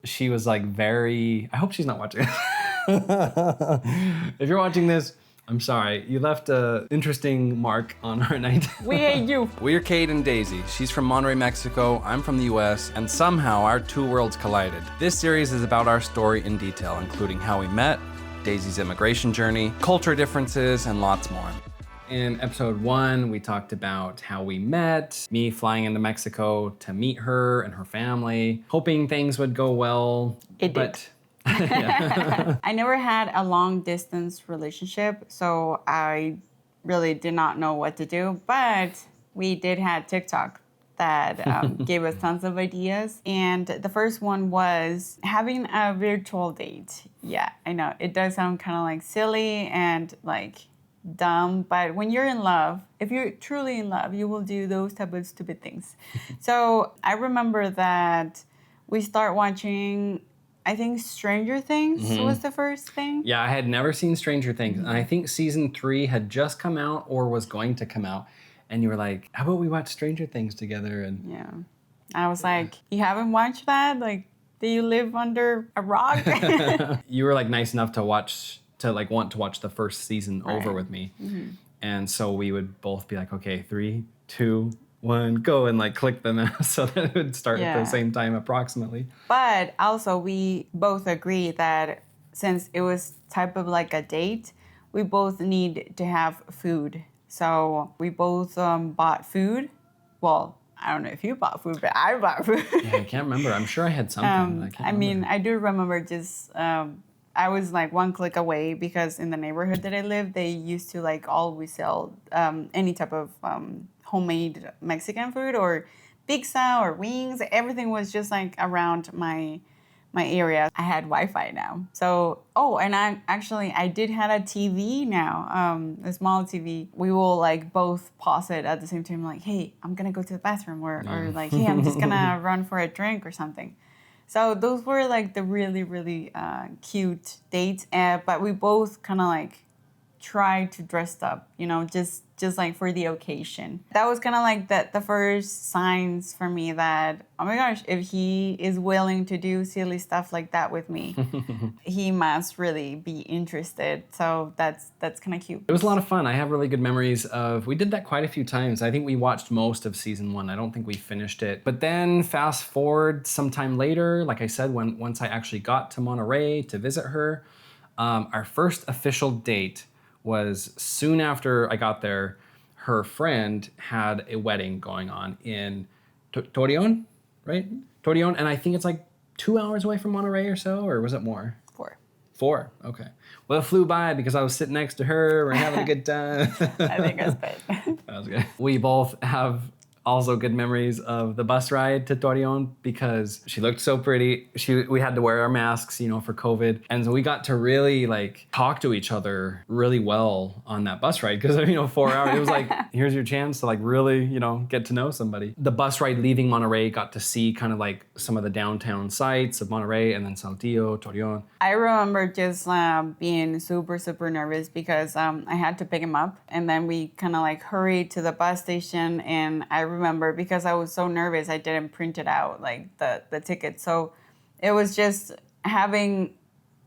she was like I hope she's not watching this. If you're watching this, I'm sorry. You left an interesting mark on our night. We hate you. We're Cade and Daisy. She's from Monterey, Mexico. I'm from the US, and somehow our two worlds collided. This series is about our story in detail, including how we met, Daisy's immigration journey, culture differences, and lots more. In episode 1, we talked about how we met, me flying into Mexico to meet her and her family, hoping things would go well. It did. I never had a long distance relationship, so I really did not know what to do, but we did have TikTok that gave us tons of ideas. And the first one was having a virtual date. Yeah, I know it does sound kind of like silly and like dumb, but when you're in love, if you're truly in love, you will do those type of stupid things. So I remember that we start watching, I think Stranger Things was the first thing. Yeah, I had never seen Stranger Things, and I think season 3 had just come out or was going to come out, and you were like, how about we watch Stranger Things together? And yeah, I was like, you haven't watched that? Like, do you live under a rock? You were like nice enough to want to watch the first season over with me. And so we would both be like, okay, 3, 2, 1, go, and like click them so that it would start at the same time approximately. But also we both agree that since it was type of like a date, we both need to have food. So we both bought food. Well, I don't know if you bought food, but I bought food. Yeah, I can't remember. I'm sure I had something. I mean, I do remember just, I was like one click away because in the neighborhood that I lived, they used to like always sell any type of homemade Mexican food or pizza or wings. Everything was just like around my area. I had Wi-Fi now. So, and I did have a TV now, a small TV. We will like both pause it at the same time, like, hey, I'm gonna go to the bathroom, or like, hey, I'm just gonna run for a drink or something. So those were like the really, really cute dates. But we both kind of like tried to dress up, you know, just like for the occasion. That was kind of like the first signs for me that, oh my gosh, if he is willing to do silly stuff like that with me, he must really be interested. So that's kind of cute. It was a lot of fun. I have really good memories we did that quite a few times. I think we watched most of season 1. I don't think we finished it. But then fast forward sometime later, like I said, once I actually got to Monterey to visit her, our first official date was soon after I got there. Her friend had a wedding going on in Torreon, right? Torreon, and I think it's like 2 hours away from Monterey or so, or was it more? 4, okay. Well, it flew by because I was sitting next to her, we're having a good time. I think it was good. That was good. We both have also good memories of the bus ride to Torreon because she looked so pretty. We had to wear our masks, you know, for COVID. And so we got to really like talk to each other really well on that bus ride because, you know, 4 hours, it was like, here's your chance to like really, you know, get to know somebody. The bus ride leaving Monterey got to see kind of like some of the downtown sites of Monterey and then Saltillo, Torreon. I remember just being super, super nervous because I had to pick him up and then we kind of like hurried to the bus station, and I remember because I was so nervous I didn't print it out, like the ticket. So it was just having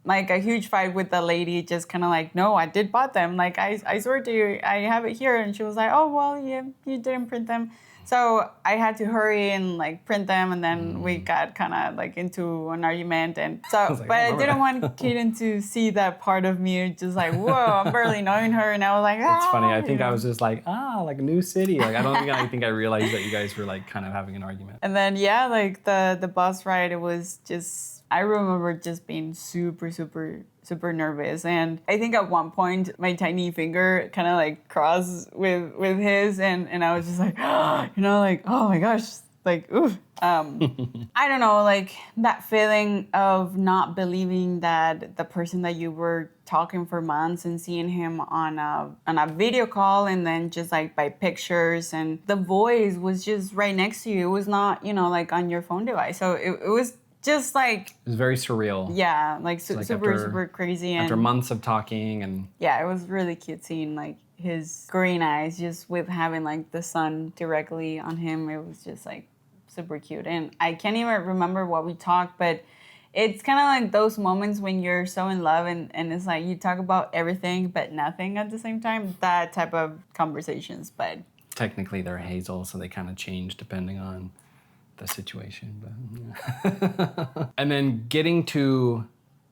like a huge fight with the lady, just kind of like, no, I did bought them. Like I swear to you, I have it here. And she was like, oh, well, yeah, you didn't print them. So I had to hurry and like print them, and then we got kind of like into an argument. And so, like, but I didn't want Caden to see that part of me, just like, whoa, I'm barely knowing her, and I was like, It's funny. I think I was just like, like a new city. Like I think I realized that you guys were like kind of having an argument. And then like the bus ride, it was just, I remember just being super, super, super nervous. And I think at one point my tiny finger kind of like crossed with his, and I was just like, you know, like, oh my gosh, like, oof. I don't know, like that feeling of not believing that the person that you were talking for months and seeing him on a video call and then just like by pictures, and the voice was just right next to you. It was not, you know, like on your phone device. So it was just like, it was very surreal. Yeah, like super crazy. And after months of talking, and yeah, it was really cute seeing like his green eyes just with having like the sun directly on him. It was just like super cute. And I can't even remember what we talked, but it's kind of like those moments when you're so in love and it's like you talk about everything but nothing at the same time. That type of conversations, but Technically, they're Hazel, so they kind of change depending on the situation. But yeah. And then getting to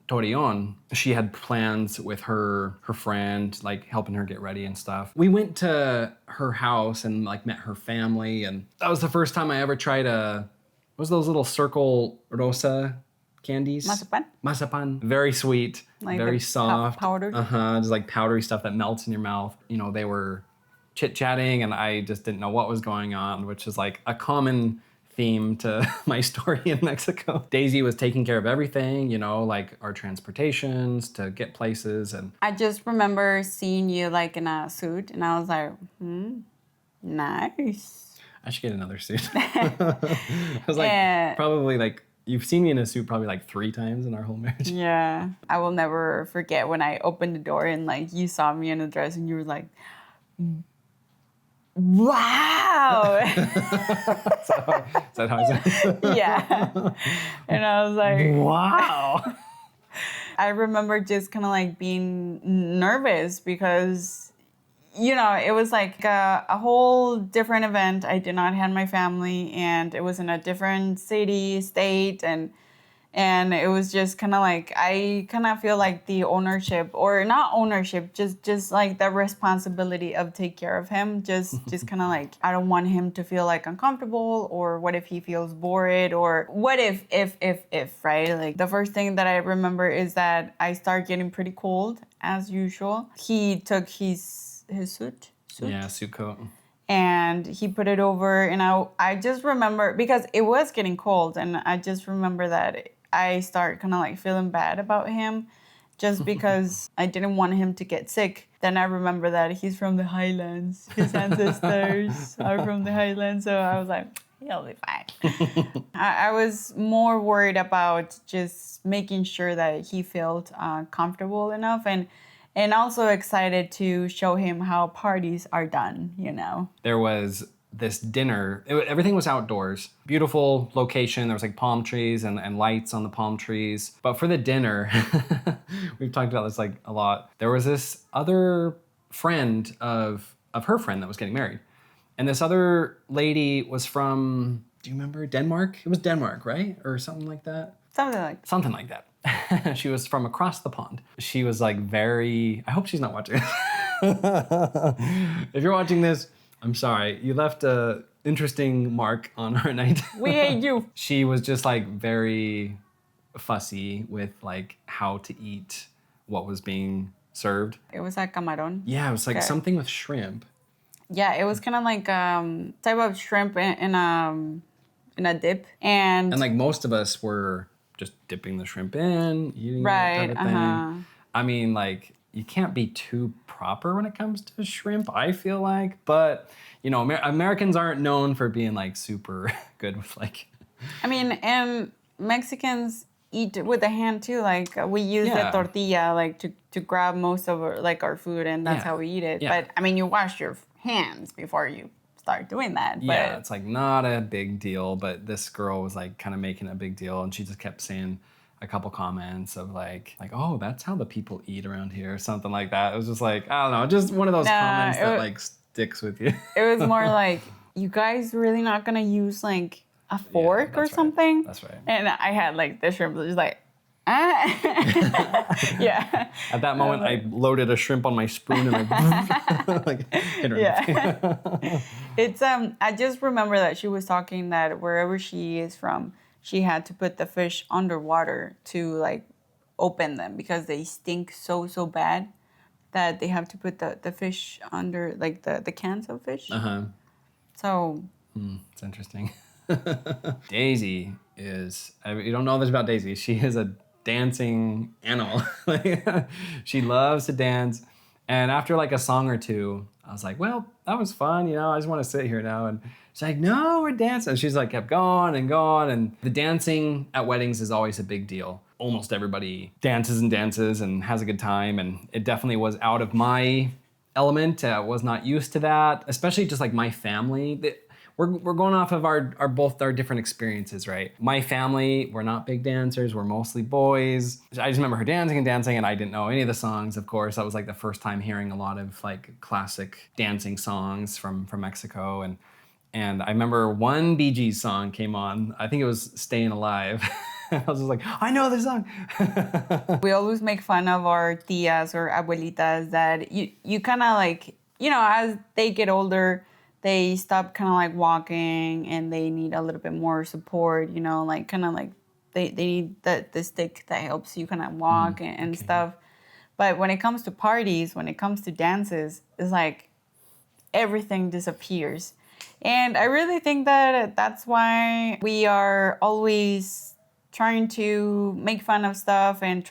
Torreon, she had plans with her friend, like helping her get ready and stuff. We went to her house and like met her family, and that was the first time I ever tried what was those little circle rosa candies? Mazapan? Mazapan. Very sweet, Like very the soft. powdered? Just like powdery stuff that melts in your mouth. You know, they were chit-chatting and I just didn't know what was going on, which is like a common theme to my story in Mexico. Daisy was taking care of everything, you know, like our transportations to get places. And I just remember seeing you like in a suit and I was like, nice. I should get another suit. I was like, Yeah. probably like, you've seen me in a suit probably like 3 times in our whole marriage. Yeah. I will never forget when I opened the door and like you saw me in a dress and you were like, wow. Is that how I said? Yeah. And I was like, Wow. I remember just kind of like being nervous because, you know, it was like a whole different event. I did not have my family and it was in a different city, state, and it was just kind of like, I kind of feel like the ownership, or not ownership, just like the responsibility of take care of him. Just kind of like, I don't want him to feel like uncomfortable, or what if he feels bored, or what if, right? Like the first thing that I remember is that I start getting pretty cold as usual. He took his suit. Yeah, suit coat. And he put it over, and I just remember, because it was getting cold, and I just remember that I start kind of like feeling bad about him just because I didn't want him to get sick. Then I remember that he's from the Highlands. His ancestors are from the Highlands, so I was like, he'll be fine. I was more worried about just making sure that he felt comfortable enough, and also excited to show him how parties are done, you know. There was this dinner. Everything was outdoors. Beautiful location. There was like palm trees and lights on the palm trees. But for the dinner, we've talked about this like a lot. There was this other friend of her friend that was getting married. And this other lady was from, do you remember Denmark? It was Denmark, right? Or something like that? Something like that. She was from across the pond. She was like very, I hope she's not watching this. If you're watching this, I'm sorry. You left a interesting mark on our night. We hate you. She was just like very fussy with like how to eat what was being served. It was a camarón. Yeah, it was like Okay. something with shrimp. Yeah, it was kind of like type of shrimp in a dip, and like most of us were just dipping the shrimp in, eating right, it type of thing. I mean, like, you can't be too proper when it comes to shrimp, I feel like. But, you know, Americans aren't known for being like super good with like... I mean, and Mexicans eat with the hand too. Like we use the tortilla like to grab most of our food, and that's how we eat it. Yeah. But I mean, you wash your hands before you start doing that. Yeah, But it's like not a big deal, but this girl was like kind of making a big deal, and she just kept saying a couple comments of like, oh, that's how the people eat around here, or something like that. It was just like, I don't know, just one of those comments that like sticks with you. it was more like, you guys really not gonna use like a fork or that's right. something? That's right. And I had like the shrimp just like, yeah. At that moment, I loaded a shrimp on my spoon and I like hit her. Yeah. It's I just remember that she was talking that wherever she is from, she had to put the fish underwater to like open them because they stink so bad that they have to put the fish under like the cans of fish. Uh-huh. So It's interesting. Daisy is, you don't know this about Daisy. She is a dancing animal. She loves to dance. And after like a song or two, I was like, well, that was fun. You know, I just want to sit here now. And she's like, no, we're dancing. And she's like, kept going and going. And the dancing at weddings is always a big deal. Almost everybody dances and has a good time. And it definitely was out of my element. I was not used to that, especially just like my family. we're going off of our both our different experiences, right? My family, we're not big dancers. We're mostly boys. I just remember her dancing, and I didn't know any of the songs. Of course, that was like the first time hearing a lot of like classic dancing songs from Mexico, and I remember one Bee Gees song came on. I think it was "Staying Alive." I was just like, I know this song. We always make fun of our tias or abuelitas that you kind of like, as they get older, they stop kind of like walking and they need a little bit more support, like kind of like they need the stick that helps you kind of walk and stuff. But when it comes to parties, when it comes to dances, it's like everything disappears. And I really think that that's why we are always trying to make fun of stuff and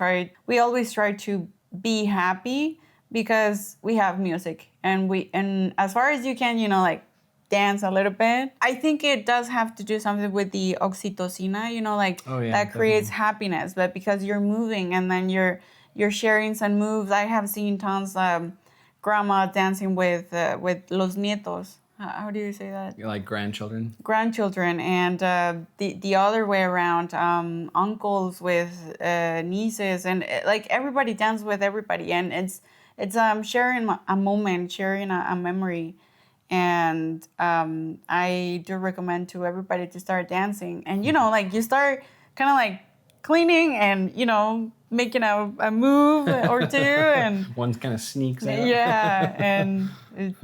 we always try to be happy because we have music and as far as you can, like dance a little bit. I think it does have to do something with the oxytocin, that creates happiness, but because you're moving and then you're sharing some moves. I have seen tons of grandma dancing with los nietos. How do you say that? You're like grandchildren? Grandchildren, and the other way around, uncles with nieces, and like everybody dances with everybody, and it's sharing a moment, sharing a memory, and I do recommend to everybody to start dancing, and like you start kind of like cleaning and making a move or two, and one kind of sneaks out. Yeah, and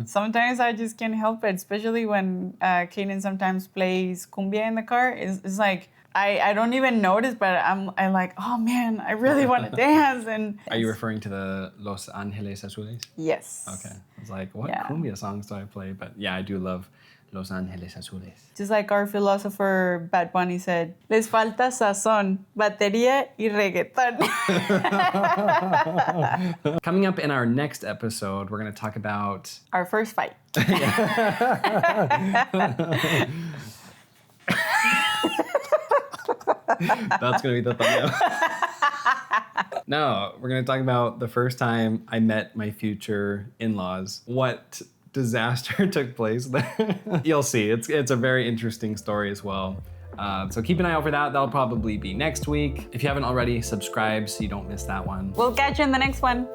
sometimes I just can't help it, especially when Caden sometimes plays cumbia in the car. It's like I don't even notice, but I'm like, oh man, I really want to dance. And are you referring to the Los Angeles Azules? Yes. Okay, I was like, what cumbia songs do I play? But yeah, I do love Los Angeles Azules. Just like our philosopher Bad Bunny said, les falta sazón, batería y reggaeton. Coming up in our next episode, we're going to talk about our first fight. That's going to be the thumbnail. No, we're going to talk about the first time I met my future in-laws. What disaster took place there. You'll see. It's a very interesting story as well. So keep an eye out for that. That'll probably be next week. If you haven't already, subscribe so you don't miss that one. We'll catch you in the next one.